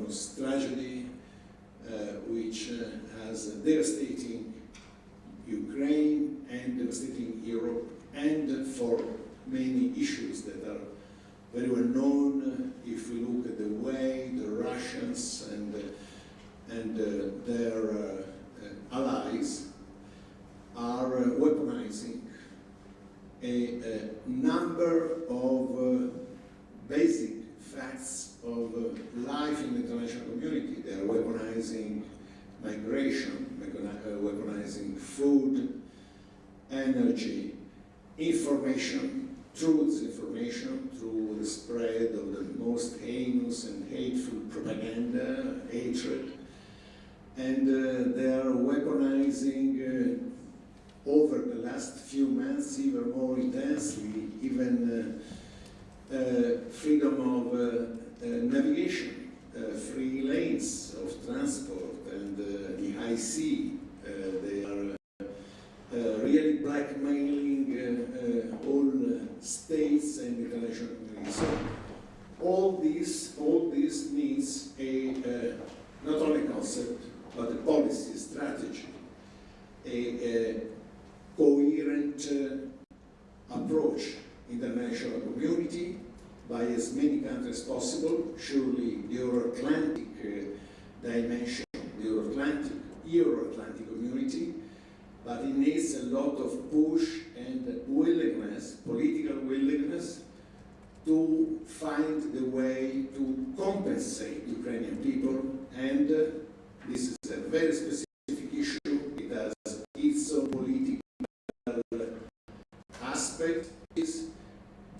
enormous tragedy which has devastating Ukraine and devastating Europe, and for many issues that are very well known if we look at the way the Russians and their allies are weaponizing a number of basic facts of life in the international community. They are weaponizing migration, weaponizing food, energy, information, truth information through the spread of the most heinous and hateful propaganda, hatred. And they are weaponizing over the last few months even more intensely, even freedom of navigation, free lanes of transport, and the high sea. They are really blackmailing all states and international communities. So all this needs a not only concept, but a policy, strategy, a coherent approach in the international community by as many countries as possible. Surely the Euro-Atlantic dimension, the Euro-Atlantic community, but it needs a lot of push and willingness, political willingness, to find the way to compensate Ukrainian people, and this is a very specific issue. It has its own political aspect,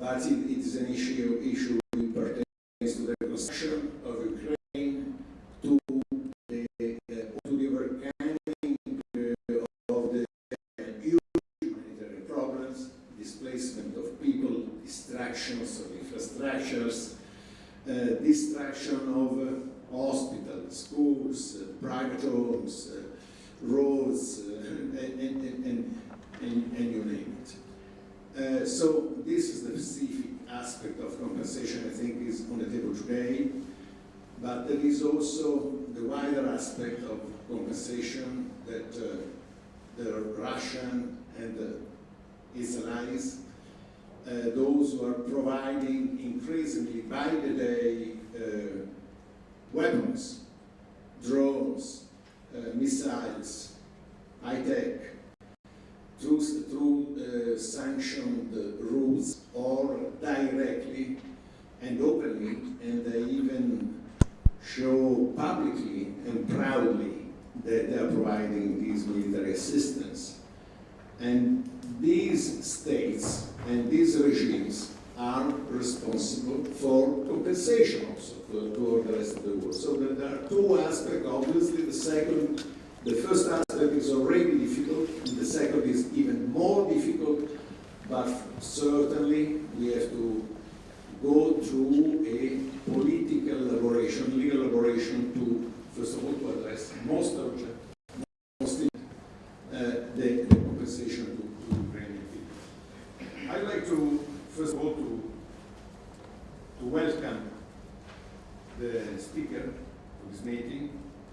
but it is an issue that pertains to the reconstruction of Ukraine, to the overcoming of the huge humanitarian problems, displacement of people, distractions of infrastructures, destruction of hospitals, schools, private homes, roads, and you name it. So this is the specific aspect of compensation I think is on the table today, but there is also the wider aspect of compensation that the Russian and its allies, those who are providing increasingly by the day weapons, drones, missiles, high-tech, through sanctioned rules, or directly and openly, and they even show publicly and proudly that they are providing this military assistance. And these states and these regimes are responsible for compensation also to the rest of the world. So there are two aspects, obviously. The first aspect is already difficult, and the second is even more difficult, but certainly we have to go through a political elaboration, legal elaboration to, first of all, to address most urgent, the compensation to Ukrainian people. I'd like to, first of all, to welcome the speaker of this meeting,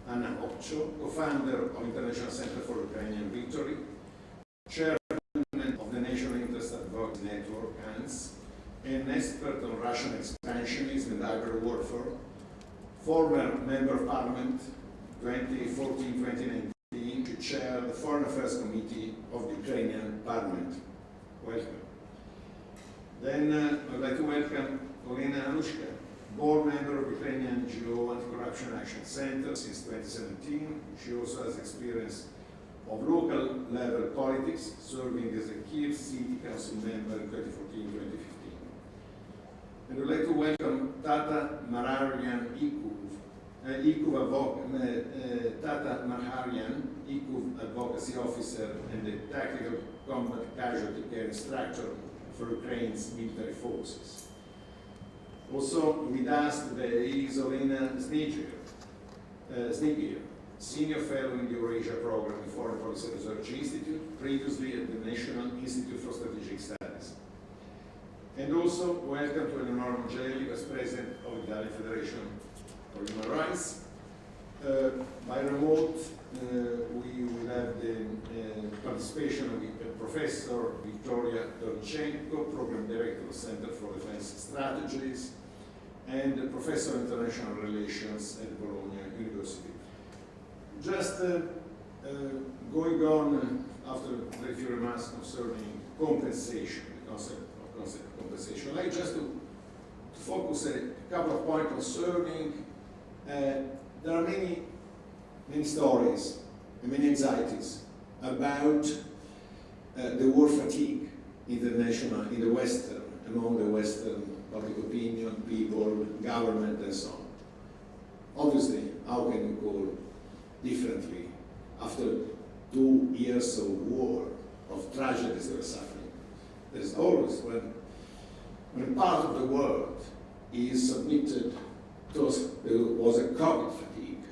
Hanna Hopko, co-founder of International Center for Ukrainian Victory, chairman of the National Interests Advocacy Network, an expert on Russian expansionism and hybrid warfare, former member of parliament, 2014-2019, to chair the Foreign Affairs Committee of the Ukrainian Parliament. Welcome. Then I'd like to welcome Olena Halushka, board member of Ukrainian NGO Anti-Corruption Action Center since 2017. She also has experience of local level politics, serving as a Kiev City Council member in 2014-2015. And I'd like to welcome Tatevik Marharian, Tatevik Marharian, ICUV advocacy officer and the tactical combat casualty care instructor for Ukraine's military forces. Also with us today is Olena Halushka, Senior Fellow in the Eurasia Program in Foreign Policy Research Institute, previously at the National Institute for Strategic Studies. And also welcome to Eleonora Mongelli, Vice President of the Italian Federation of for human rights. By remote, we will have the participation of Professor Victoria Dorchenko, Program Director of Center for Defense Strategies, and Professor of International Relations at Bologna University. Just going on after a few remarks concerning compensation, the concept of compensation, I'd like just to focus a couple of points concerning there are many stories and many anxieties about the war fatigue international in the Western, among the Western public opinion, people, government, and so on. Obviously, how can you call differently after 2 years of war, of tragedies that are suffering? There's always, when part of the world is submitted to, there was a COVID fatigue,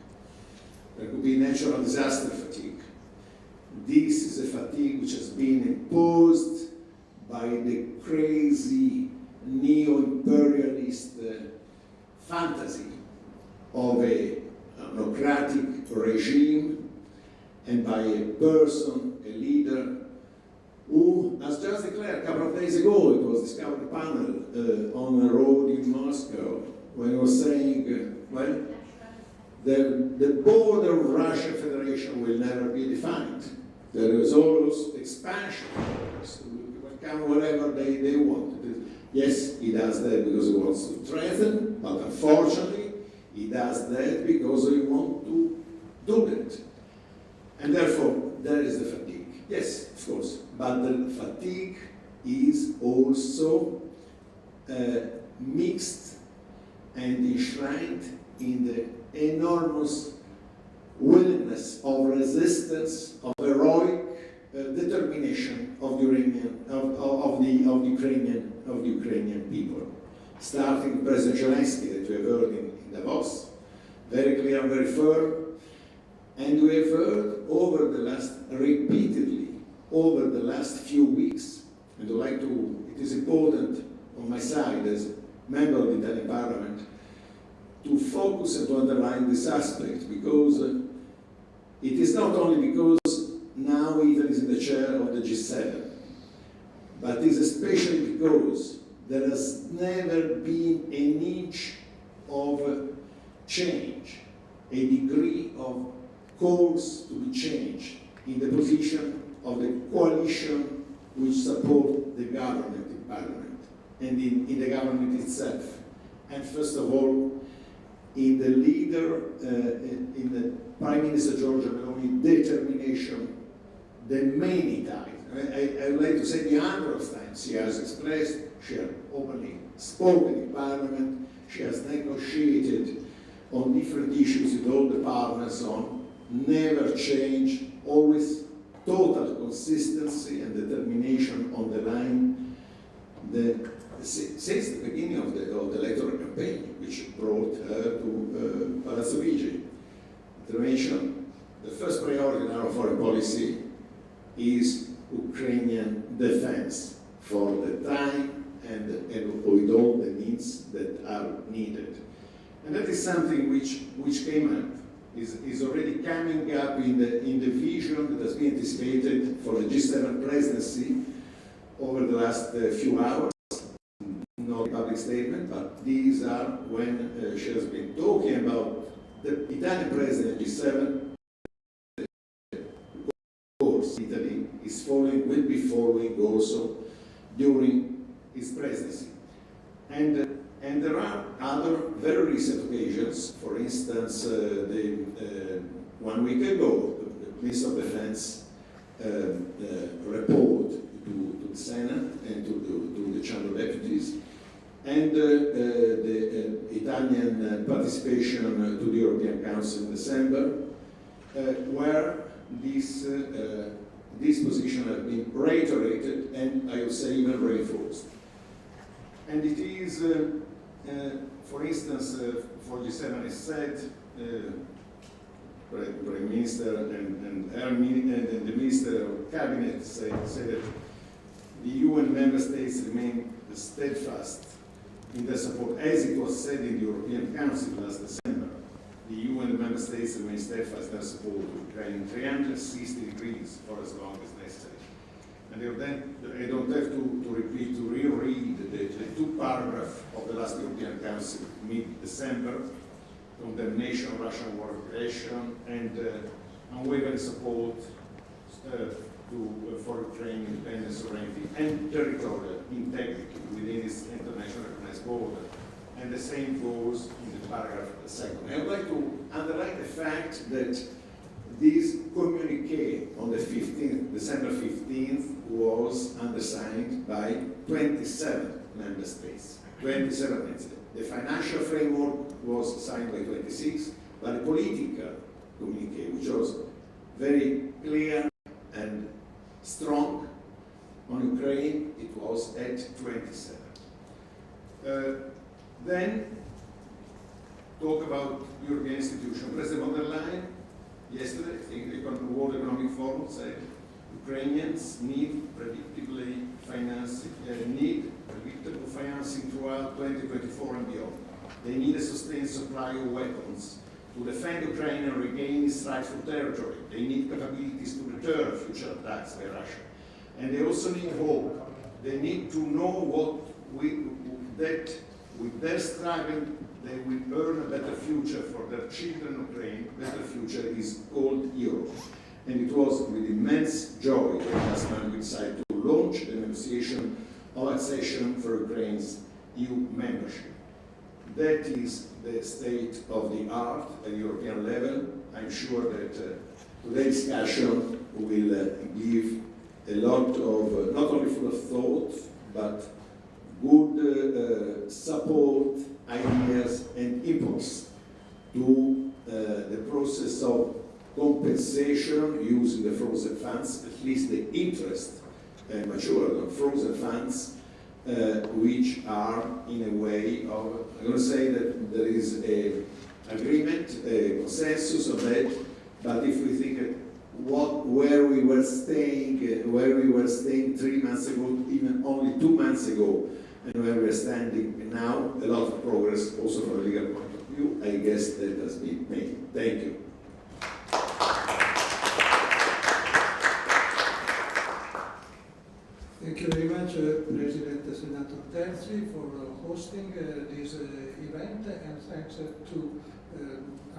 there could be natural disaster fatigue. This is a fatigue which has been imposed by the crazy neo-imperialist fantasy of a autocratic regime and by a person, a leader, who has just declared a couple of days ago, it was Discovery Panel on the road in Moscow, when he was saying, well, the border of Russian Federation will never be defined. There is always expansion. Will come wherever they want. Yes, he does that because he wants to threaten, but unfortunately, he does that because he wants to do that. And therefore, there is the fatigue. Yes, of course, but the fatigue is also mixed and enshrined in the enormous willingness of resistance, of heroic determination of the Ukrainian people. Starting with President Zelensky, that we have heard in Davos, very clear and very firm, and we have heard repeatedly over the last few weeks, and it is important on my side as member of the Italian Parliament to focus and to underline this aspect, because it is not only because now Italy is in the chair of the G7, but it is especially because there has never been an inch of change, a degree of calls to be changed in the position of the coalition which support the government in Parliament and in the government itself. And first of all, in the leader, in the Prime Minister Giorgia Meloni determination, the many times, I would like to say the number of times she has expressed, she has openly spoken in Parliament, she has negotiated on different issues with all the partners on, never change, always total consistency and determination on the line since the beginning of the electoral campaign, which brought her to Palazzo Chigi. Determination, the first priority in our foreign policy is Ukrainian defense for the time and with all the needs that are needed. And that is something which came up, is already coming up in the vision that has been anticipated for the G7 presidency over the last few hours. Not a public statement, but these are when she has been talking about the Italian president G7. Of course, Italy is will be following also during his presidency. And there are other very recent occasions. For instance, 1 week ago, the Minister of Defense report to the Senate and to the Chamber of Deputies, and the Italian participation to the European Council in December, where this position has been reiterated and I would say even reinforced. And it is, for instance, for G7 is said, Prime Minister and the Minister of Cabinet say that the UN member states remain steadfast in their support, as it was said in the European Council last December. EU and the member states remain steadfast their support to Ukraine in 360 degrees for as long as necessary. And I don't have to reread the two paragraphs of the last European Council mid-December, condemnation of Russian war of aggression and unwavering support for Ukraine independence, sovereignty and territorial integrity within its international recognized border. And the same goes in the paragraph second. I would like to underline the fact that this communique on the 15th, December 15th, was undersigned by 27 member states. 27 member states. The financial framework was signed by 26, but the political communique, which was very clear and strong on Ukraine, it was at 27. Then, talk about European institutions. President von der Leyen, yesterday, in the World Economic Forum, said Ukrainians need predictable financing throughout 2024 and beyond. They need a sustained supply of weapons to defend Ukraine and regain its rightful territory. They need capabilities to deter future attacks by Russia. And they also need hope. They need to know that with their struggle, they will earn a better future for their children in Ukraine. Better future is called Europe. And it was with immense joy that last month we decided to launch the negotiation of accession for Ukraine's EU membership. That is the state of the art at European level. I'm sure that today's discussion will give a lot of, not only full of thought, but good support, ideas, and impulse to the process of compensation using the frozen funds, at least the interest matured on frozen funds, which are in a way of, I'm going to say that there is an agreement, a consensus on that, but if we think where we were staying 3 months ago, even only 2 months ago, and where we're standing now, a lot of progress, also from a legal point of view, I guess that has been made. Thank you. Thank you very much, President Senator Terzi, for hosting this event, and thanks to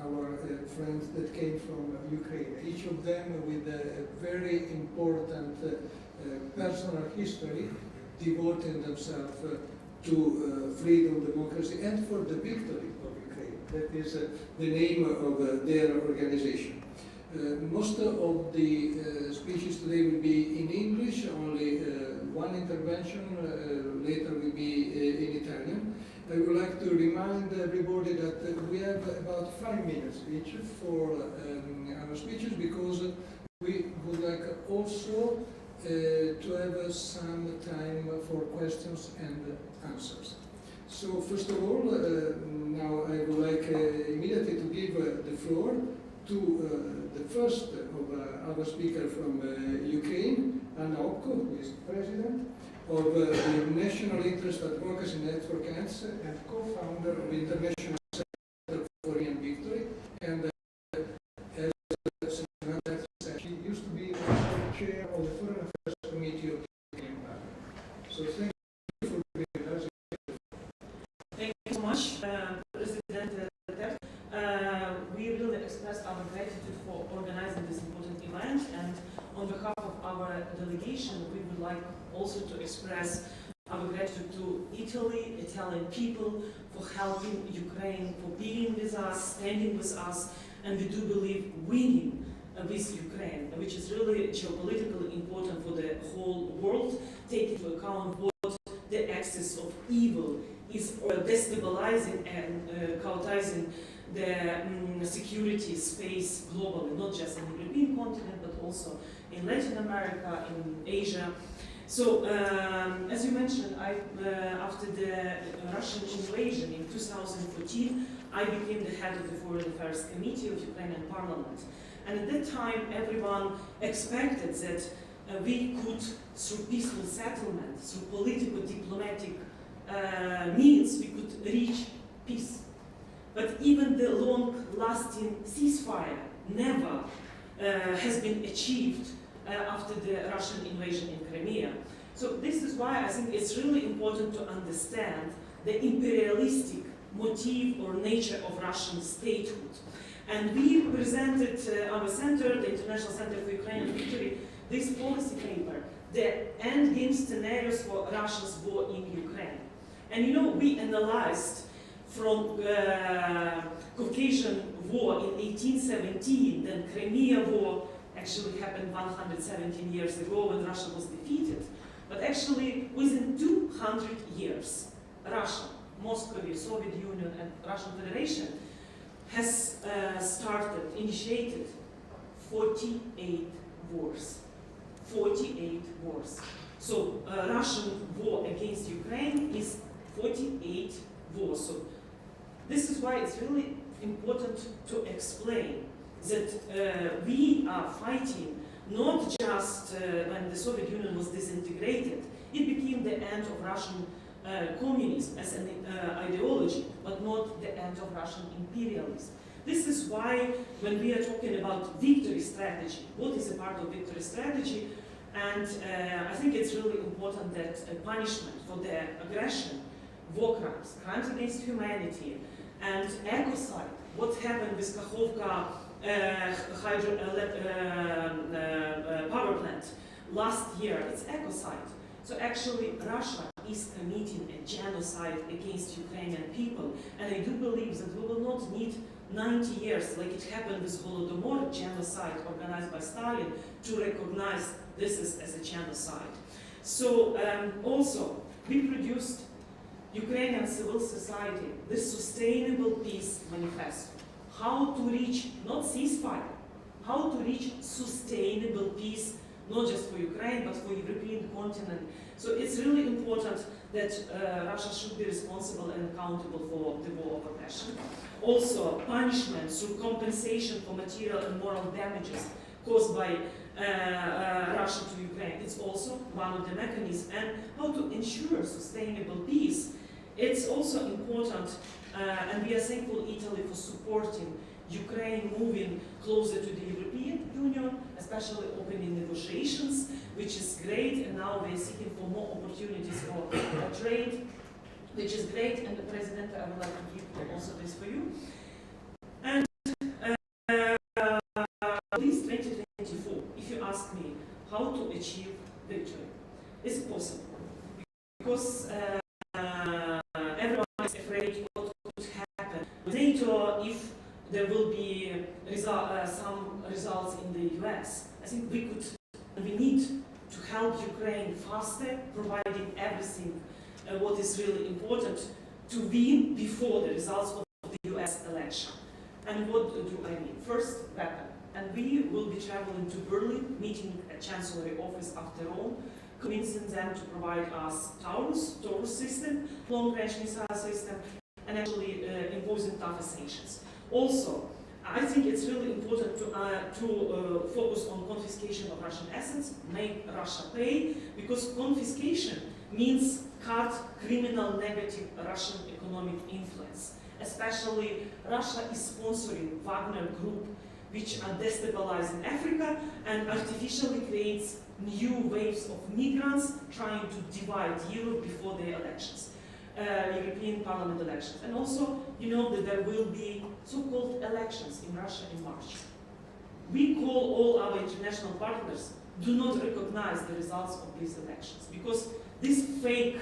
our friends that came from Ukraine, each of them with a very important personal history, devoting themselves to freedom, democracy, and for the victory of Ukraine. That is the name of their organization. Most of the speeches today will be in English, only one intervention later will be in Italian. I would like to remind everybody that we have about 5 minutes each for our speeches, because we would like also to have some time for questions and answers. So first of all, now I would like immediately to give the floor to the first of our speaker from Ukraine, Hanna Hopko, who is president of the National Interests Advocacy Network and co-founder of International Center for Ukrainian Victory, and as Senator said, she used to be the chair of the Foreign Affairs Committee of the European Parliament. So thank you for being with us. Thank you so much, President Terzi. We really express our gratitude for organizing this important event, and on behalf of our delegation, we would like also to express our gratitude to Italy, Italian people, for helping Ukraine, for being with us, standing with us, and we do believe winning with Ukraine, which is really geopolitically important for the whole world, taking into account what the axis of evil is destabilizing and chaotizing the security space globally, not just in the European continent, but also in Latin America, in Asia. So, as you mentioned, after the Russian invasion in 2014, I became the head of the Foreign Affairs Committee of Ukrainian Parliament. And at that time, everyone expected that we could, through peaceful settlement, through political, diplomatic means, we could reach peace. but even the long-lasting ceasefire never has been achieved after the Russian invasion in Crimea. So this is why I think it's really important to understand the imperialistic motive or nature of Russian statehood. And we presented our center, the International Center for Ukrainian Victory, this policy paper, the endgame scenarios for Russia's war in Ukraine. And you know, we analyzed from Caucasian War in 1817, then Crimea War actually happened 117 years ago when Russia was defeated. But actually, within 200 years, Russia, Moscow, Soviet Union, and Russian Federation has initiated 48 wars. 48 wars. So Russian war against Ukraine is 48 wars. So this is why it's really important to explain that we are fighting not just when the Soviet Union was disintegrated. It became the end of Russian communism as an ideology, but not the end of Russian imperialism. This is why when we are talking about victory strategy, what is a part of victory strategy? And I think it's really important that punishment for the aggression, war crimes, crimes against humanity, and ecocide, what happened with Kakhovka power plant last year, it's ecocide. So actually Russia is committing a genocide against Ukrainian people. And I do believe that we will not need 90 years, like it happened with Holodomor genocide organized by Stalin, to recognize this as a genocide. So also, we produced Ukrainian civil society, the Sustainable Peace Manifesto. How to reach, not ceasefire, how to reach sustainable peace, not just for Ukraine, but for European continent. So it's really important that Russia should be responsible and accountable for the war of aggression. Also, punishment through compensation for material and moral damages caused by Russia to Ukraine. It's also one of the mechanisms. And how to ensure sustainable peace. It's also important, and we are thankful Italy for supporting Ukraine moving closer to the European Union, especially opening negotiations, which is great, and now we're seeking for more opportunities for trade, which is great, and the President, I would like to give also this for you. And this 2024, if you ask me how to achieve victory, it's possible, because everyone is afraid what could happen with NATO if there will be some results in the US. I think we need to help Ukraine faster, providing everything what is really important to win before the results of the US election. And what do I mean? First, weapon. And we will be traveling to Berlin, meeting at Chancellery office after all, convincing them to provide us Taurus system, long-range missile system, and actually imposing tougher sanctions. Also, I think it's really important to focus on confiscation of Russian assets, make Russia pay, because confiscation means cut criminal negative Russian economic influence. Especially Russia is sponsoring Wagner Group, which are destabilizing Africa and artificially creates new waves of migrants trying to divide Europe before the elections. European Parliament elections. And also, you know that there will be so-called elections in Russia in March. We call all our international partners do not recognize the results of these elections, because this fake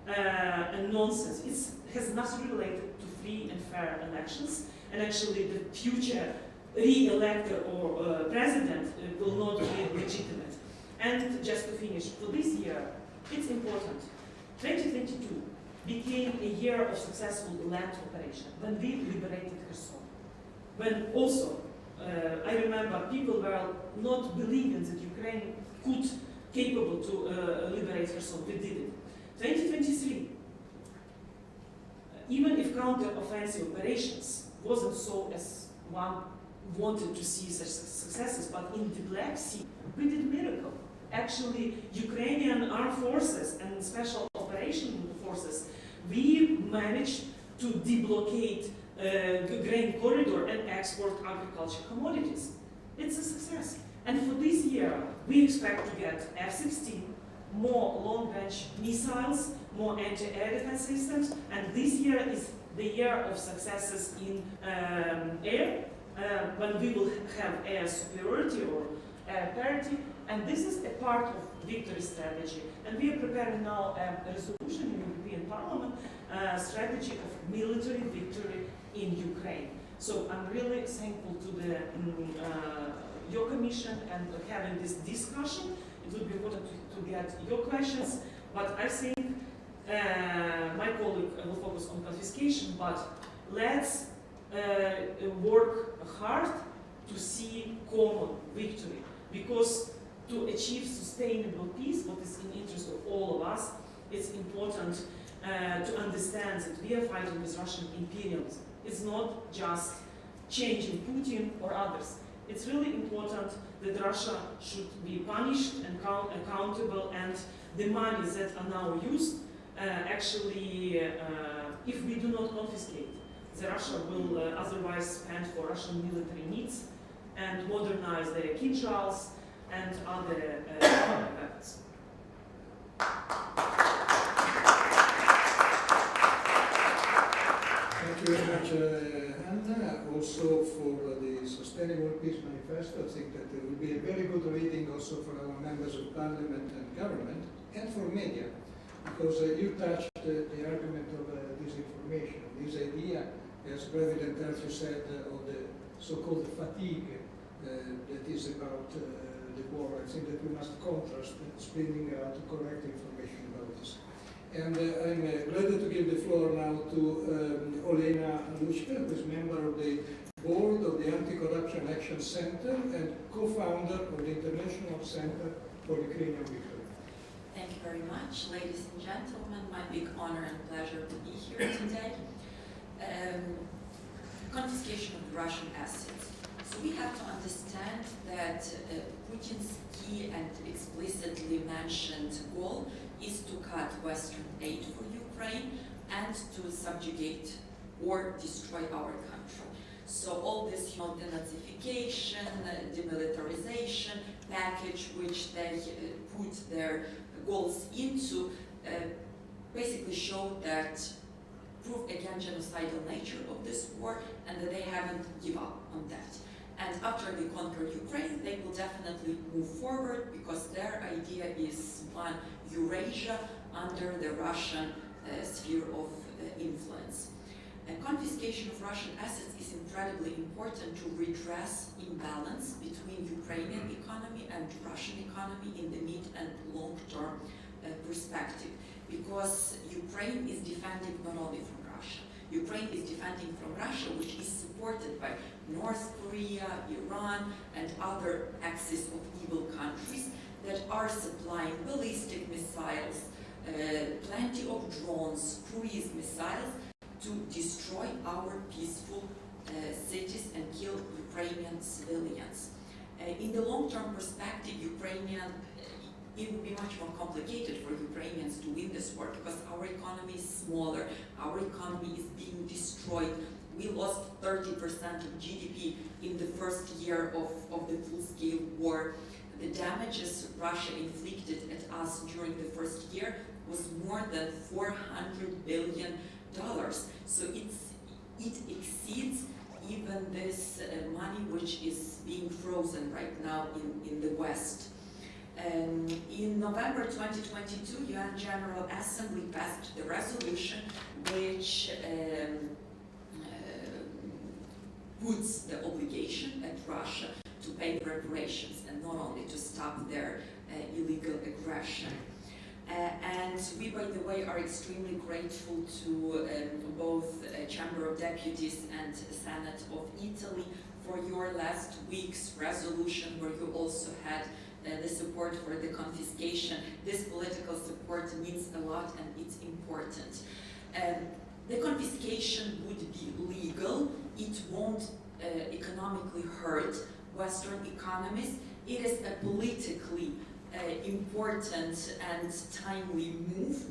and nonsense has nothing related to free and fair elections, and actually the future re-elector or president will not be legitimate. And just to finish, for this year, it's important. 2022 became a year of successful land operation, when we liberated Kherson. When also, I remember people were not believing that Ukraine capable to liberate Kherson. We did it. 2023, even if counter-offensive operations wasn't so as one wanted to see such successes, but in the Black Sea, we did a miracle. Actually, Ukrainian armed forces and special operation forces, we managed to deblocate grain corridor and export agriculture commodities. It's a success. And for this year, we expect to get F-16, more long-range missiles, more anti-air defense systems, and this year is the year of successes in air, when we will have air superiority or air parity, and this is a part of victory strategy. And we are preparing now a resolution in the European Parliament, strategy of military victory in Ukraine. So I'm really thankful to the your commission and having this discussion. It would be important to get your questions, but I think my colleague will focus on confiscation, but let's work hard to see common victory, because to achieve sustainable peace, what is in interest of all of us, it's important to understand that we are fighting with Russian imperialism. It's not just changing Putin or others. It's really important that Russia should be punished and accountable, and the money that are now used, actually, if we do not confiscate, the Russia will otherwise spend for Russian military needs and modernize their kinzhals and other weapons. Thank you very much, Hanna, also for the Sustainable Peace Manifesto. I think that it will be a very good reading also for our members of parliament and government, and for media, because you touched the argument of disinformation, this idea, as President Terzi said, of the so-called fatigue that is about the war. I think that we must contrast spinning out correct information about this. And I'm glad to give the floor now to Olena Halushka, who is member of the board of the Anti-Corruption Action Center and co-founder of the International Center for Ukrainian Victory. Thank you very much, ladies and gentlemen. My big honor and pleasure to be here today. Confiscation of Russian assets. So we have to understand that Putin's key and explicitly mentioned goal is to cut Western aid for Ukraine and to subjugate or destroy our country. So all this denazification, demilitarization package, which they put their goals into, basically showed that, prove again genocidal nature of this war, and that they haven't given up on that. And after they conquer Ukraine, they will definitely move forward, because their idea is one Eurasia under the Russian sphere of influence. Confiscation of Russian assets is incredibly important to redress imbalance between Ukrainian economy and Russian economy in the mid and long-term perspective, because Ukraine is defending not only from Russia. Ukraine is defending from Russia, which is supported by North Korea, Iran, and other axis of evil countries that are supplying ballistic missiles, plenty of drones, cruise missiles, to destroy our peaceful cities and kill Ukrainian civilians. In the long-term perspective, it would be much more complicated for Ukrainians to win this war, because our economy is smaller, our economy is being destroyed. We lost 30% of GDP in the first year of the full-scale war. The damages Russia inflicted at us during the first year was more than $400 billion. So it exceeds even this money which is being frozen right now in the West. In November 2022, UN General Assembly passed the resolution which puts the obligation at Russia to pay reparations, and not only to stop their illegal aggression. And we, by the way, are extremely grateful to both Chamber of Deputies and Senate of Italy for your last week's resolution, where you also had the support for the confiscation. This political support means a lot, and it's important. The confiscation would be legal. It won't economically hurt Western economies. It is a politically important and timely move,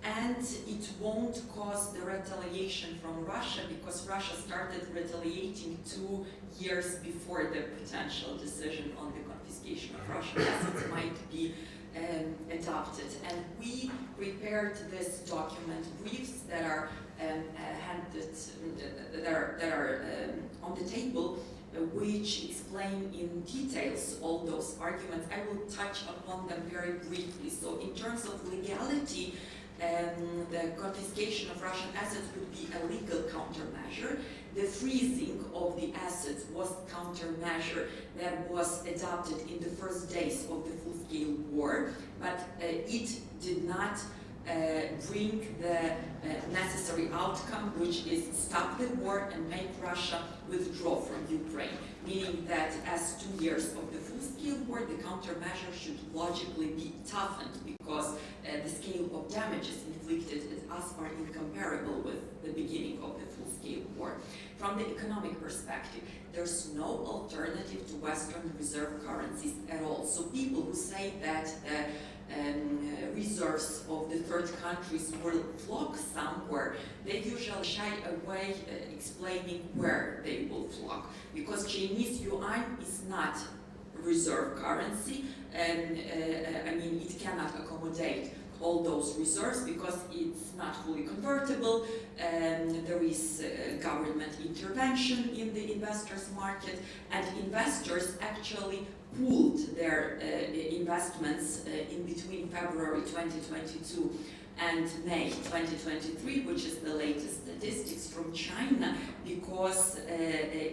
and it won't cause the retaliation from Russia, because Russia started retaliating 2 years before the potential decision on the confiscation of Russian assets might be adopted. And we prepared this document, briefs that are on the table, which explain in details all those arguments. I will touch upon them very briefly. So in terms of legality, the confiscation of Russian assets would be a legal countermeasure. The freezing of the assets was countermeasure that was adopted in the first days of the full-scale war, but it did not bring the necessary outcome, which is stop the war and make Russia withdraw from Ukraine, meaning that as 2 years of the full-scale war, the countermeasure should logically be toughened, because the scale of damages inflicted at us are incomparable with the beginning of the full-scale war. From the economic perspective, there's no alternative to Western reserve currencies at all. So people who say that reserves of the third countries will flock somewhere, they usually shy away explaining where they will flock, because Chinese yuan is not reserve currency, and it cannot accommodate all those reserves because it's not fully convertible, and there is government intervention in the investors market, and investors actually pooled their investments in between February 2022 and May 2023, which is the latest statistics from China, because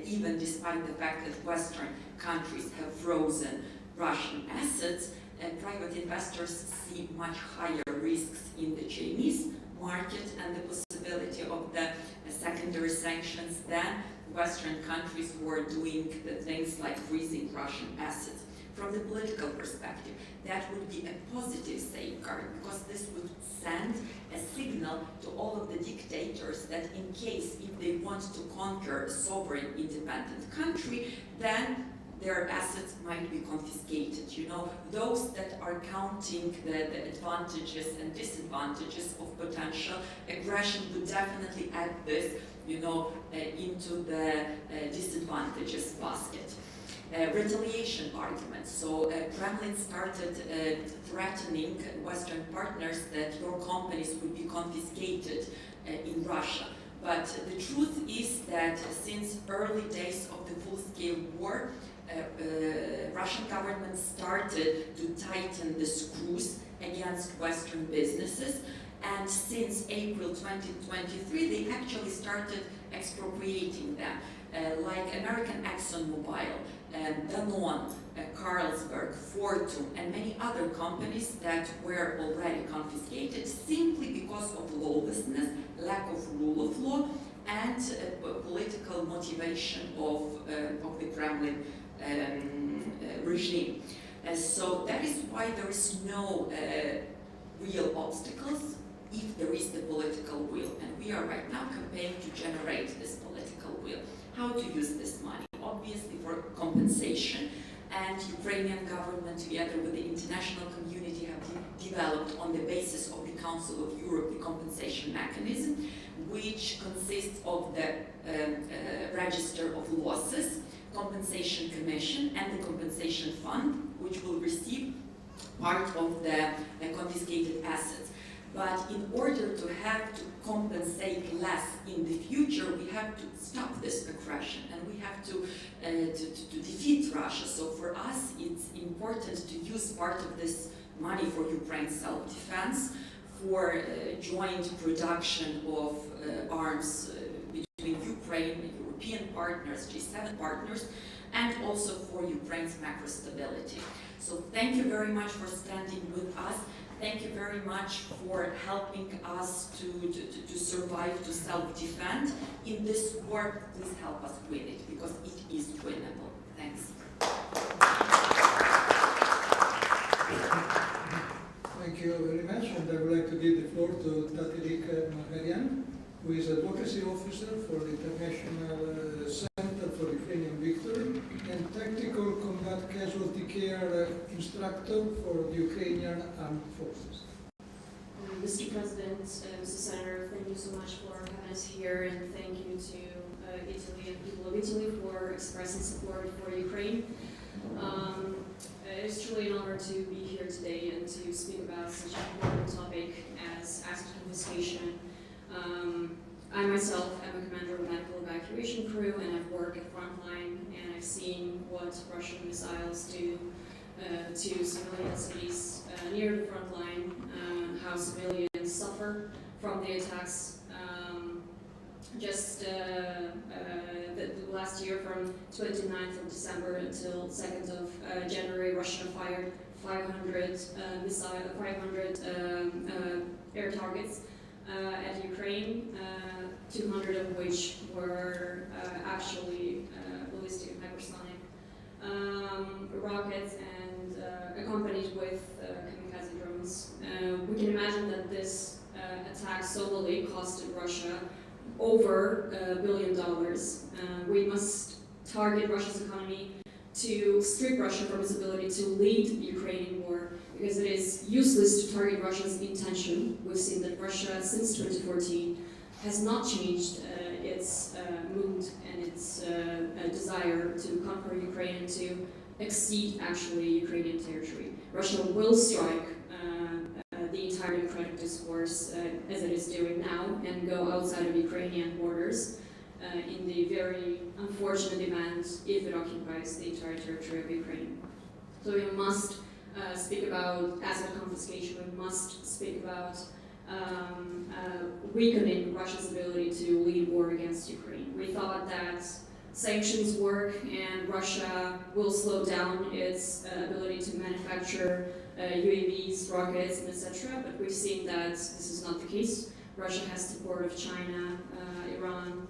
even despite the fact that Western countries have frozen Russian assets, private investors see much higher risks in the Chinese market and the possibility of the secondary sanctions than Western countries who are doing the things like freezing Russian assets. From the political perspective, that would be a positive safeguard, because this would send a signal to all of the dictators that in case if they want to conquer a sovereign independent country, then their assets might be confiscated. You know, those that are counting the advantages and disadvantages of potential aggression would definitely add this, into the disadvantages basket. Retaliation arguments. So Kremlin started threatening Western partners that your companies would be confiscated in Russia. But the truth is that since early days of the full-scale war, Russian government started to tighten the screws against Western businesses, and since April 2023 they actually started expropriating them, like American ExxonMobil, Danone, Carlsberg, Fortum, and many other companies that were already confiscated simply because of lawlessness, lack of rule of law, and political motivation of the Kremlin regime. So that is why there is no real obstacles if there is the political will. And we are right now campaigning to generate this political will. How to use this money? Obviously for compensation. And Ukrainian government together with the international community have developed on the basis of the Council of Europe the compensation mechanism, which consists of the register of losses, compensation commission, and the compensation fund, which will receive part of the confiscated assets. But in order to have to compensate less in the future, we have to stop this aggression and we have to defeat Russia. So for us, it's important to use part of this money for Ukraine's self-defense, for joint production of arms between Ukraine, European partners, G7 partners, and also for Ukraine's macro stability. So thank you very much for standing with us. Thank you very much for helping us to survive, to self-defend in this war. Please help us win it, because it is winnable. Thanks. Thank you very much, and I would like to give the floor to Tatevik Marharian, who is Advocacy Officer for the International Center for Ukrainian Victory and Tactical Combat Casualty Care Instructor for the Ukrainian Armed Forces. Mr. President, Mr. Senator, thank you so much for having us here, and thank you to Italy and people of Italy for expressing support for Ukraine. It's truly an honor to be here today and to speak about such an important topic as asset confiscation. I myself am a commander of a medical evacuation crew, and I've worked at frontline, and I've seen what Russian missiles do to civilian cities near the front line, how civilians suffer from the attacks. Just the last year, from 29th of December until 2nd of January, Russia fired 500 air targets at Ukraine, 200 of which were actually ballistic and hypersonic rockets, and accompanied with kamikaze drones. We can imagine that this attack solely costed Russia over $1 billion. We must target Russia's economy to strip Russia from its ability to lead the Ukrainian war, because it is useless to target Russia's intention. We've seen that Russia, since 2014, has not changed its mood and its desire to conquer Ukraine and to exceed actually Ukrainian territory. Russia will strike the entire democratic discourse as it is doing now and go outside of Ukrainian borders in the very unfortunate event if it occupies the entire territory of Ukraine. So we must speak about asset confiscation. We must speak about weakening Russia's ability to lead war against Ukraine. We thought that sanctions work and Russia will slow down its ability to manufacture UAVs, rockets, and etc. But we've seen that this is not the case. Russia has support of China, Iran,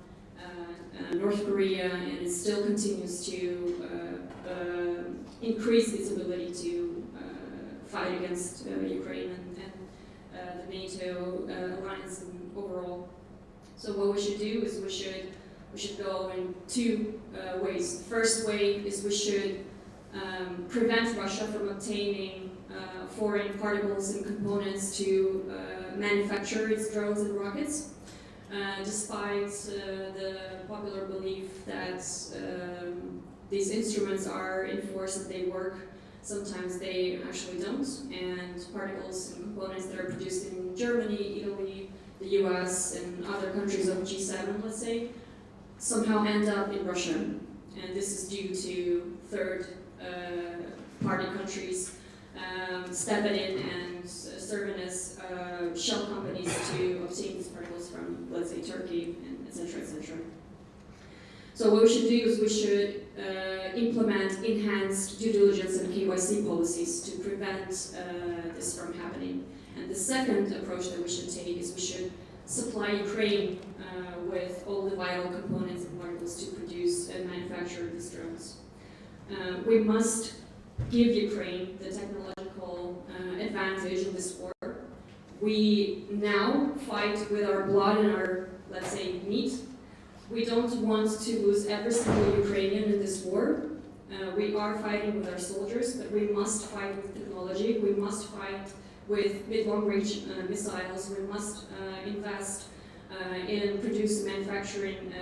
North Korea, and it still continues to increase its ability to fight against Ukraine and the NATO alliance overall. So what we should do is we should go in two ways. The first way is we should prevent Russia from obtaining foreign particles and components to manufacture its drones and rockets, despite the popular belief that these instruments are in force and they work. Sometimes they actually don't, and particles and components that are produced in Germany, Italy, the US, and other countries of G7, let's say, somehow end up in Russia. And this is due to third-party countries stepping in and serving as shell companies to obtain these particles from, let's say, Turkey, and etc., etc. So what we should do is we should implement enhanced due diligence and KYC policies to prevent this from happening. And the second approach that we should take is we should supply Ukraine with all the vital components and particles to produce and manufacture these drones. We must give Ukraine the technological advantage in this war. We now fight with our blood and our, let's say, meat. We don't want to lose every single Ukrainian in this war. We are fighting with our soldiers, but we must fight with technology. We must fight with mid-long range missiles. We must invest in producing, manufacturing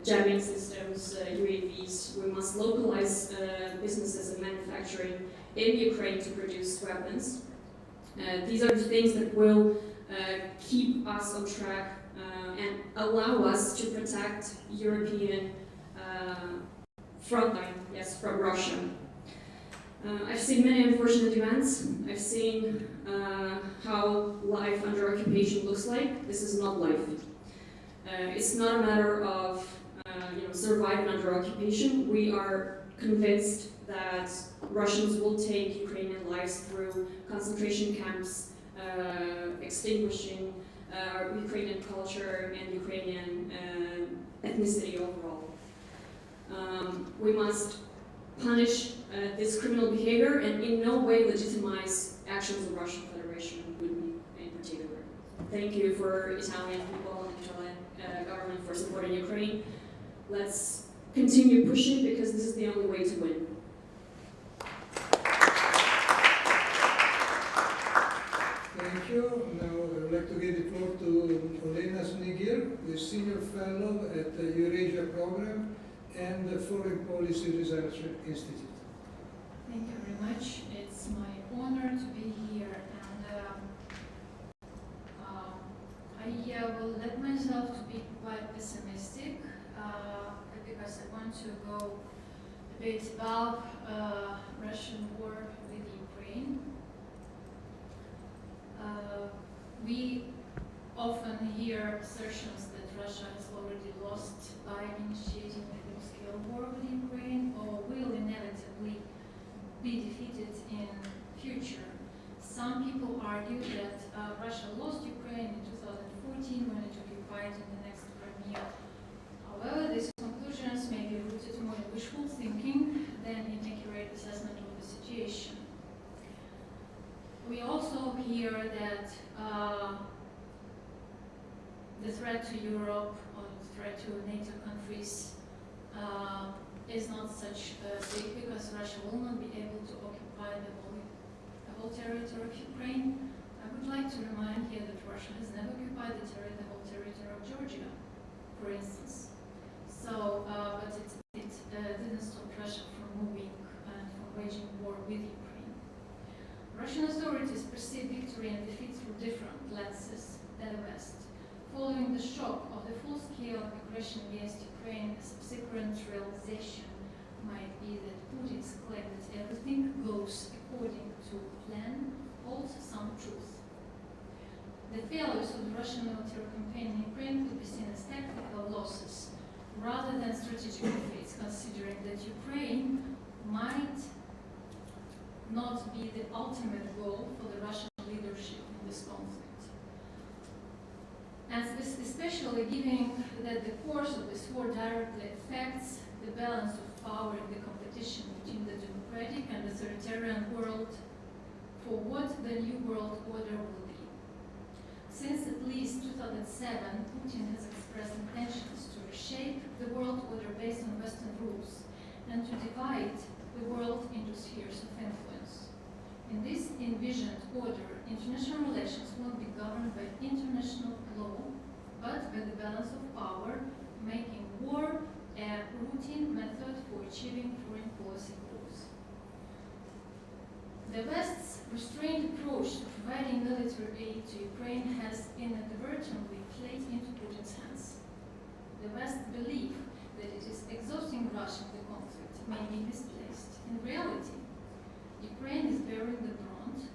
jamming systems, UAVs. We must localize businesses and manufacturing in Ukraine to produce weapons. These are the things that will keep us on track and allow us to protect European frontline, yes, from Russia. I've seen many unfortunate events. I've seen how life under occupation looks like. This is not life. It's not a matter of surviving under occupation. We are convinced that Russians will take Ukrainian lives through concentration camps, extinguishing Ukrainian culture and Ukrainian ethnicity overall. We must punish this criminal behavior and in no way legitimize actions of the Russian Federation in particular. Thank you for Italian people and Italian government for supporting Ukraine. Let's continue pushing because this is the only way to win. Thank you. Now let the Senior Fellow at the Eurasia Program and the Foreign Policy Research Institute. Thank you very much. It's my honor to be here, and I will let myself to be quite pessimistic because I want to go a bit above Russian war with Ukraine. We often hear assertions that Russia has already lost by initiating a full-scale war with Ukraine, or will inevitably be defeated in future. Some people argue that Russia lost Ukraine in 2014 when it occupied in the next Crimea. However, these conclusions may be rooted more in wishful thinking than in accurate assessment of the situation. We also hear that the threat to Europe or the threat to NATO countries is not such big because Russia will not be able to occupy the whole territory of Ukraine. I would like to remind here that Russia has never occupied the whole territory of Georgia, for instance. So, but it didn't stop Russia from moving and from waging war with Ukraine. Russian authorities perceive victory and defeat through different lenses than the West. Following the shock of the full-scale aggression against Ukraine, a subsequent realization might be that Putin's claim that everything goes according to plan holds some truth. The failures of the Russian military campaign in Ukraine could be seen as tactical losses rather than strategic defeats, considering that Ukraine might not be the ultimate goal for the Russian leadership in this conflict. And especially given that the course of this war directly affects the balance of power in the competition between the democratic and authoritarian world for what the new world order will be. Since at least 2007, Putin has expressed intentions to reshape the world order based on Western rules and to divide the world into spheres of influence. In this envisioned order, international relations won't be governed by international law, but by the balance of power, making war a routine method for achieving foreign policy goals. The West's restrained approach to providing military aid to Ukraine has inadvertently played into Putin's hands. The West believe that it is exhausting Russia in the conflict may be misplaced. In reality, Ukraine is bearing the brunt,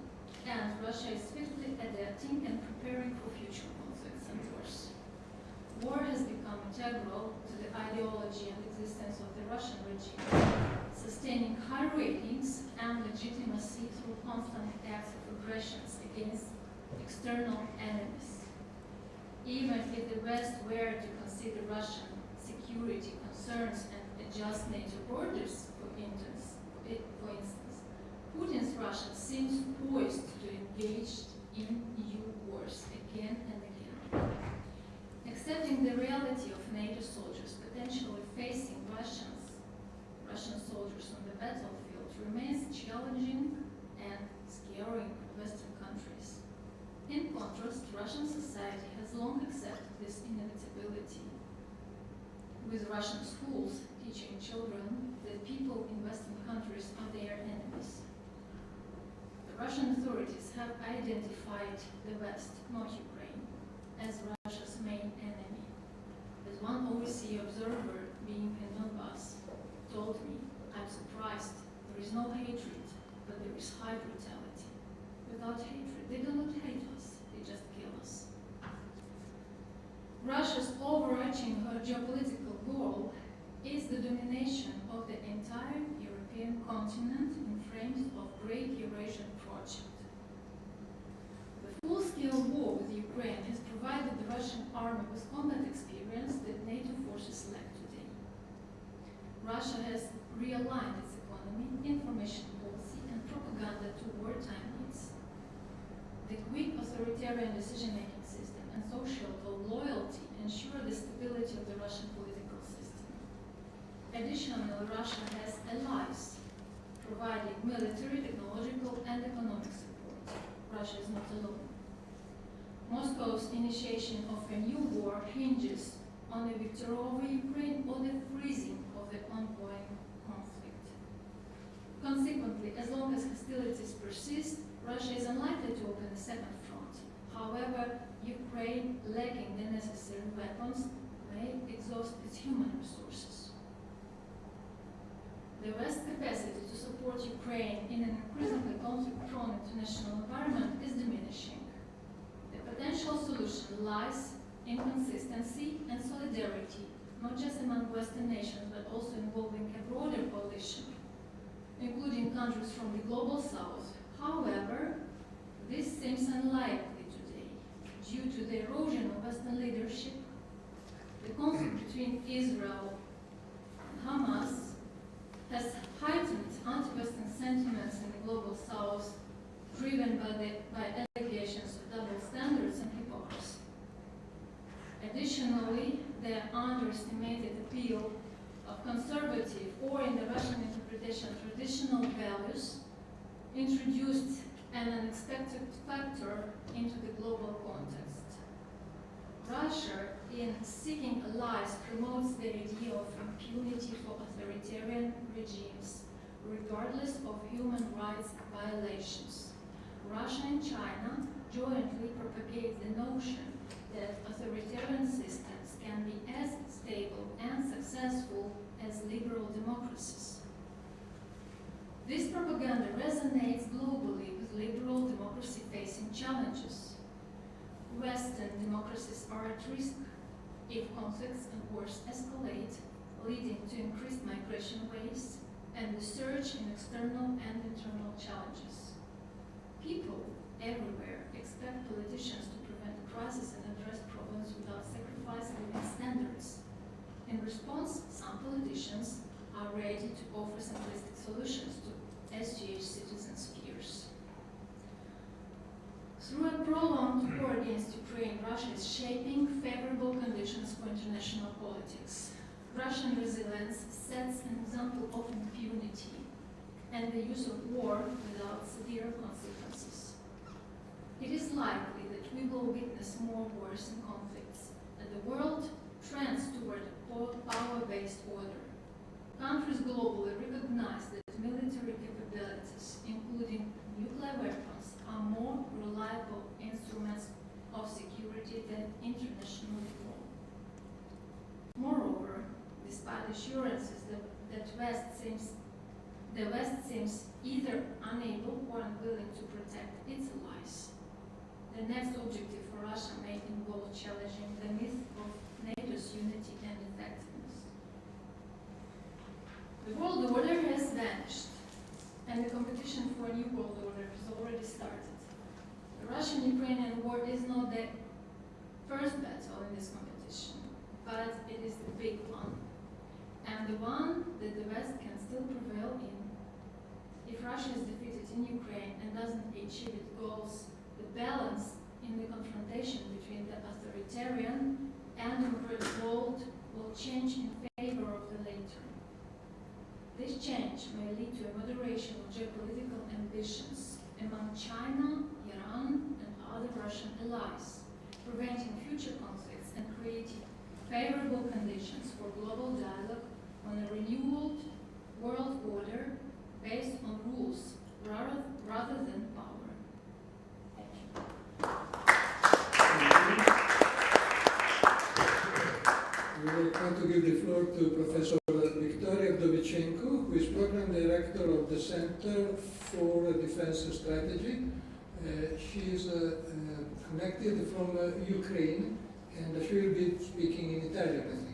and Russia is swiftly adapting and preparing for future conflicts and wars. War has become integral to the ideology and existence of the Russian regime, sustaining high ratings and legitimacy through constant acts of aggressions against external enemies. Even if the West were to consider Russian security concerns and adjust NATO borders, for instance, Putin's Russia seems poised to engage in new wars again and again. Accepting the reality of NATO soldiers potentially facing Russian soldiers on the battlefield remains challenging and scaring Western countries. In contrast, Russian society has long accepted this inevitability, with Russian schools teaching children that people in Western countries are their enemies. The Russian authorities have identified the West, not Ukraine, as Russia's main enemy. As one overseas observer being in Donbass told me, I'm surprised. There is no hatred, but there is high brutality. Without hatred, they do not hate us, they just kill us. Russia's overarching geopolitical goal is the domination of the entire European continent in frames of Great Eurasian Project. The full-scale war with Ukraine has provided the Russian army with combat experience that NATO forces lack today. Russia has realigned its economy, information policy, and propaganda to wartime needs. The quick authoritarian decision-making system and social loyalty ensure the stability of the Russian political system. Additionally, Russia has allies providing military, technological, and economic support. Russia is not alone. Moscow's initiation of a new war hinges on the victory over Ukraine or the freezing of the ongoing conflict. Consequently, as long as hostilities persist, Russia is unlikely to open a second front. However, Ukraine, lacking the necessary weapons, may exhaust its human resources. The West's capacity to support Ukraine in an increasingly conflict-prone international environment is diminishing. The potential solution lies in consistency and solidarity, not just among Western nations, but also involving a broader coalition, including countries from the global south. However, this seems unlikely today due to the erosion of Western leadership, the conflict between Israel and Hamas has heightened anti-Western sentiments in the global south, driven by allegations of double standards and hypocrisy. Additionally, the underestimated appeal of conservative, or in the Russian interpretation, traditional values, introduced an unexpected factor into the global context. Russia, in seeking allies, promotes the idea of impunity for authoritarian regimes, regardless of human rights violations. Russia and China jointly propagate the notion that authoritarian systems can be as stable and successful as liberal democracies. This propaganda resonates globally with liberal democracy facing challenges. Western democracies are at risk if conflicts and wars escalate, leading to increased migration waves and the surge in external and internal challenges. People everywhere expect politicians to prevent crisis and address problems without sacrificing living standards. In response, some politicians are ready to offer simplistic solutions to SGH citizens' fears. Through a prolonged war against Ukraine, Russia is shaping favorable conditions for international politics. Russian resilience sets an example of impunity and the use of war without severe consequences. It is likely that we will witness more wars and conflicts, and the world trends toward a power-based order. Countries globally recognize that military capabilities, including nuclear weapons, are more reliable instruments of security than international law. Moreover, despite assurances that the West seems either unable or unwilling to protect its allies, the next objective for Russia may involve challenging the myth of NATO's unity and effectiveness. The world order has vanished, and the competition for a new world order has already started. The Russian-Ukrainian war is not the first battle in this competition, but it is the big one, and the one that the West can still prevail in. If Russia is defeated in Ukraine and doesn't achieve its goals, the balance in the confrontation between the authoritarian and democratic world will change in favor of the later. This change may lead to a moderation of geopolitical ambitions among China, Iran, and other Russian allies, preventing future conflicts and creating favorable conditions for global dialogue on a renewed world order based on rules rather than power. Thank you. We will try to give the floor to Professor Victoria Vdovichenko, who is Program Director of the Center for Defense Strategy. She is connected from Ukraine, and she will be speaking in Italian, I think.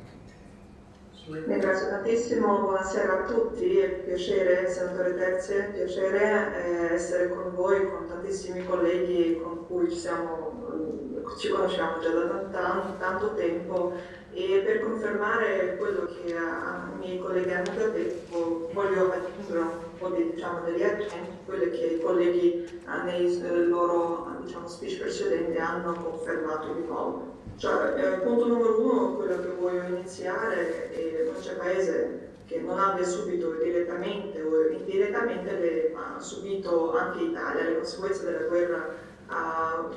Ringrazio tantissimo, buonasera a tutti, è un piacere, senatore Terzi, è un piacere essere con voi, con tantissimi colleghi con cui ci conosciamo già da tanto tempo, e per confermare quello che i miei colleghi hanno già detto voglio aggiungere un po' degli accenti, quello che i colleghi nei loro speech precedenti hanno confermato di nuovo. Cioè, punto numero uno, quello che voglio iniziare, non c'è paese che non abbia subito direttamente o indirettamente, ma ha subito anche Italia le conseguenze della guerra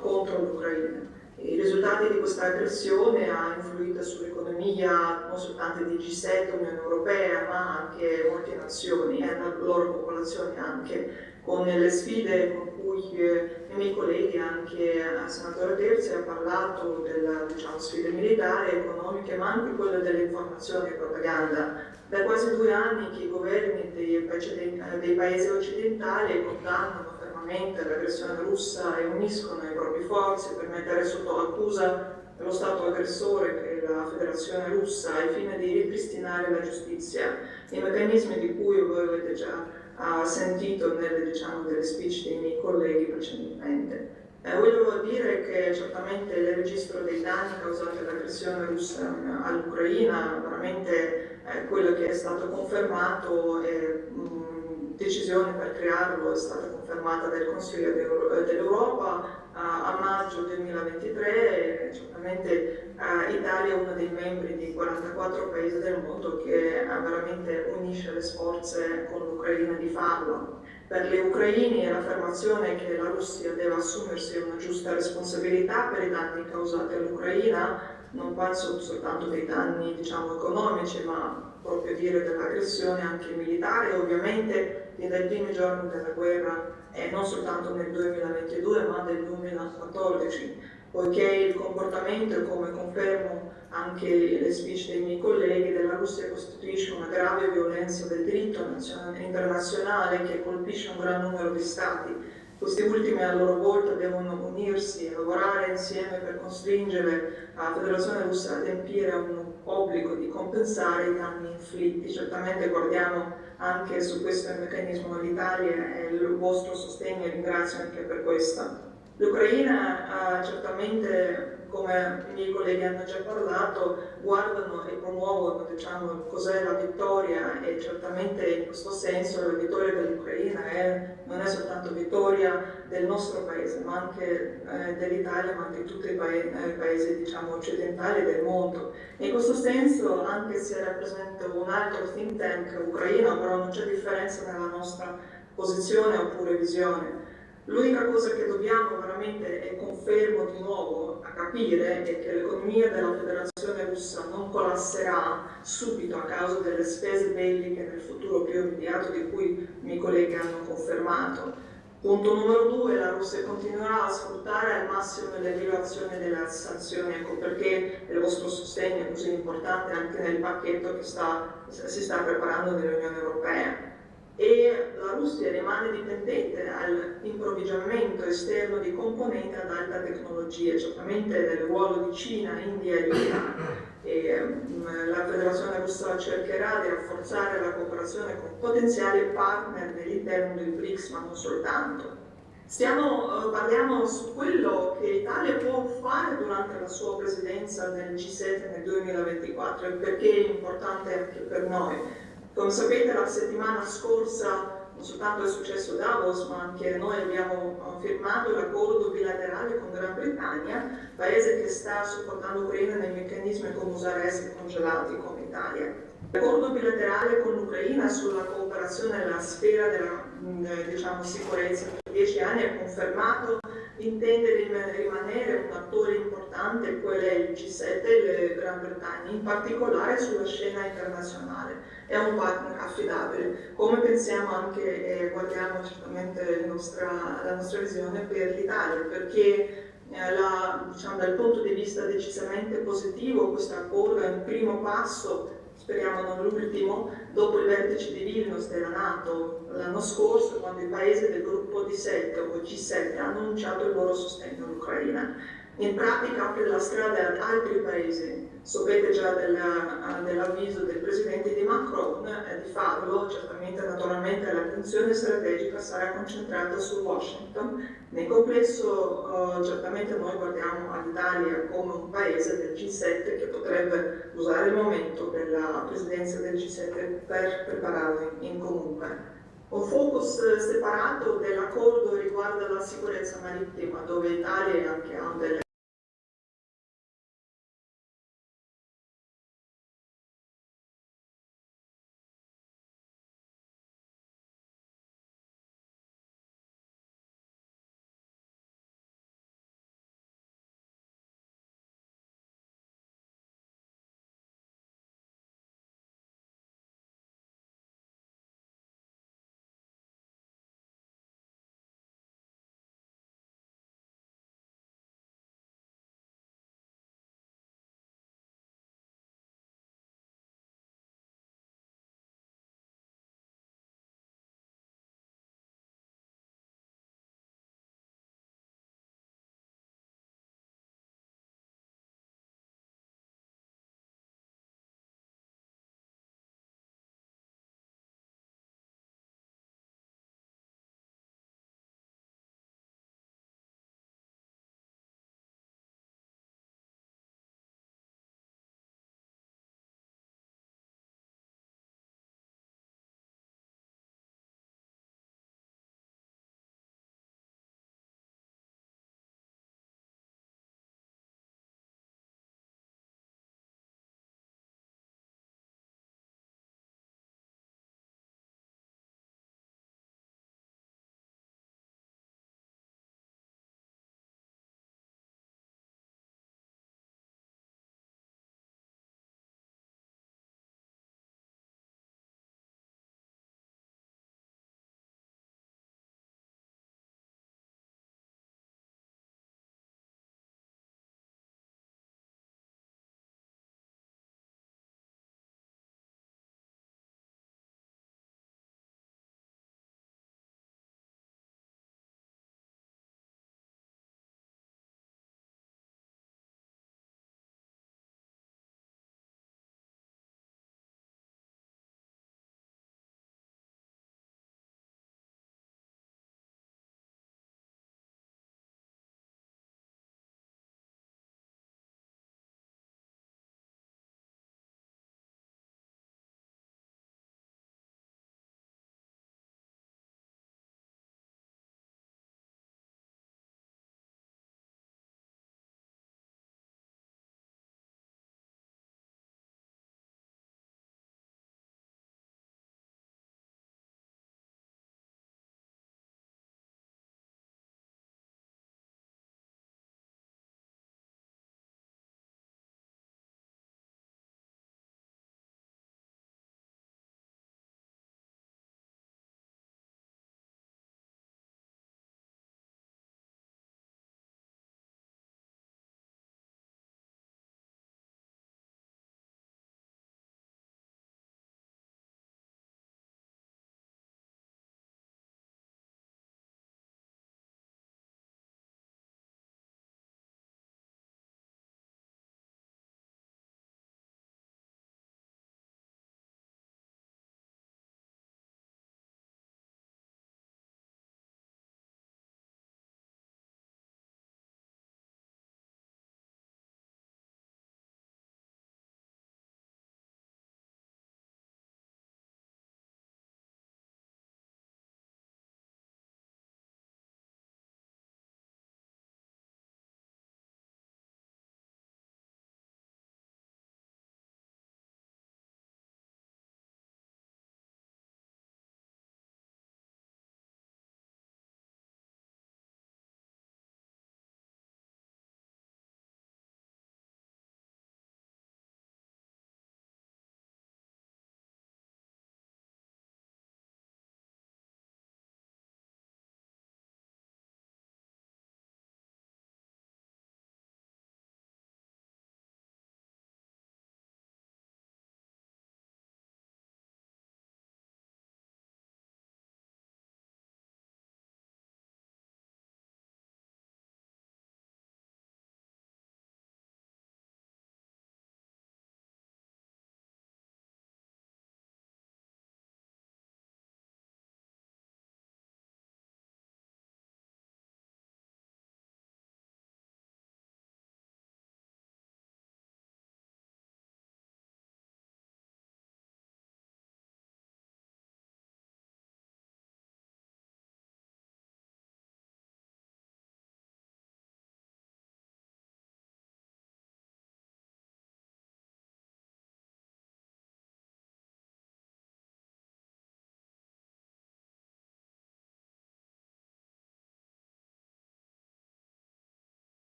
contro l'Ucraina. I risultati di questa aggressione hanno influito sull'economia non soltanto di G7, Unione Europea, ma anche molte nazioni e la loro popolazioni anche, con le sfide con cui i miei colleghi, anche il senatore Terzi, ha parlato delle sfide militari, economiche, ma anche quelle dell'informazione e propaganda. Da quasi 2 anni che i governi dei paesi occidentali condannano fermamente l'aggressione russa e uniscono le proprie forze per mettere sotto accusa lo Stato aggressore, che è la Federazione Russa, al fine di ripristinare la giustizia. I meccanismi di cui voi avete già sentito nelle speech dei miei colleghi precedentemente. Volevo dire che certamente il registro dei danni causati dall'aggressione russa all'Ucraina, veramente quello che è stato confermato e decisione per crearlo è stata confermata dal Consiglio dell'Europa a maggio 2023. Certamente Italia è uno dei membri di 44 paesi del mondo che veramente unisce le sforze con l'Ucraina di farlo. Per gli ucraini è l'affermazione che la Russia deve assumersi una giusta responsabilità per i danni causati all'Ucraina, non penso soltanto dei danni economici, ma proprio dire dell'aggressione anche militare, ovviamente dai primi giorni della guerra e non soltanto nel 2022 ma nel 2014, poiché il comportamento, come confermo anche le speech dei miei colleghi, della Russia costituisce una grave violenza del diritto internazionale che colpisce un gran numero di stati. Questi ultimi a loro volta devono unirsi e lavorare insieme per costringere la Federazione Russa ad adempiere a un obbligo di compensare i danni inflitti. Certamente guardiamo anche su questo meccanismo l'Italia e il vostro sostegno e ringrazio anche per questo. L'Ucraina certamente, come i miei colleghi hanno già parlato, guardano e promuovono cos'è la vittoria e certamente in questo senso la vittoria dell'Ucraina non è soltanto vittoria del nostro paese, ma anche dell'Italia, ma anche di tutti i paesi occidentali del mondo. In questo senso, anche se rappresenta un altro think tank ucraino, però non c'è differenza nella nostra posizione oppure visione. L'unica cosa che dobbiamo veramente, e confermo di nuovo, a capire è che l'economia della Federazione Russa non collasserà subito a causa delle spese belliche nel futuro più immediato di cui i miei colleghi hanno confermato. Punto numero 2, la Russia continuerà a sfruttare al massimo le violazioni delle sanzioni, ecco perché il vostro sostegno è così importante anche nel pacchetto che si sta preparando nell'Unione Europea. E la Russia rimane dipendente all'improvvigiamento esterno di componenti ad alta tecnologia, certamente del ruolo di Cina, India e Iran. La Federazione Russa cercherà di rafforzare la cooperazione con potenziali partner all'interno del BRICS, ma non soltanto. Parliamo su quello che l'Italia può fare durante la sua presidenza del G7 nel 2024 e perché è importante anche per noi. Come sapete, la settimana scorsa non soltanto è successo a Davos, ma anche noi abbiamo firmato l'accordo bilaterale con Gran Bretagna, paese che sta supportando l'Ucraina nei meccanismi come usare esseri congelati come Italia. L'accordo bilaterale con l'Ucraina sulla cooperazione nella sfera della sicurezza per 10 anni ha confermato intende rimanere un attore importante, quello è il G7 e la Gran Bretagna, in particolare sulla scena internazionale. È un partner affidabile, come pensiamo anche e guardiamo certamente la nostra visione per l'Italia, perché dal punto di vista decisamente positivo questo accordo è un primo passo, speriamo non l'ultimo, dopo il vertice di Vilnius della Nato l'anno scorso, quando i paesi del gruppo di 7 o G7 hanno annunciato il loro sostegno all'Ucraina. In pratica apre la strada ad altri paesi. Sapete già dell'avviso del presidente di Macron di farlo, naturalmente l'attenzione strategica sarà concentrata su Washington. Nel complesso certamente noi guardiamo all'Italia come un paese del G7 che potrebbe usare il momento della presidenza del G7 per prepararlo in comune. Un focus separato dell'accordo riguarda la sicurezza marittima, dove l'Italia anche ha delle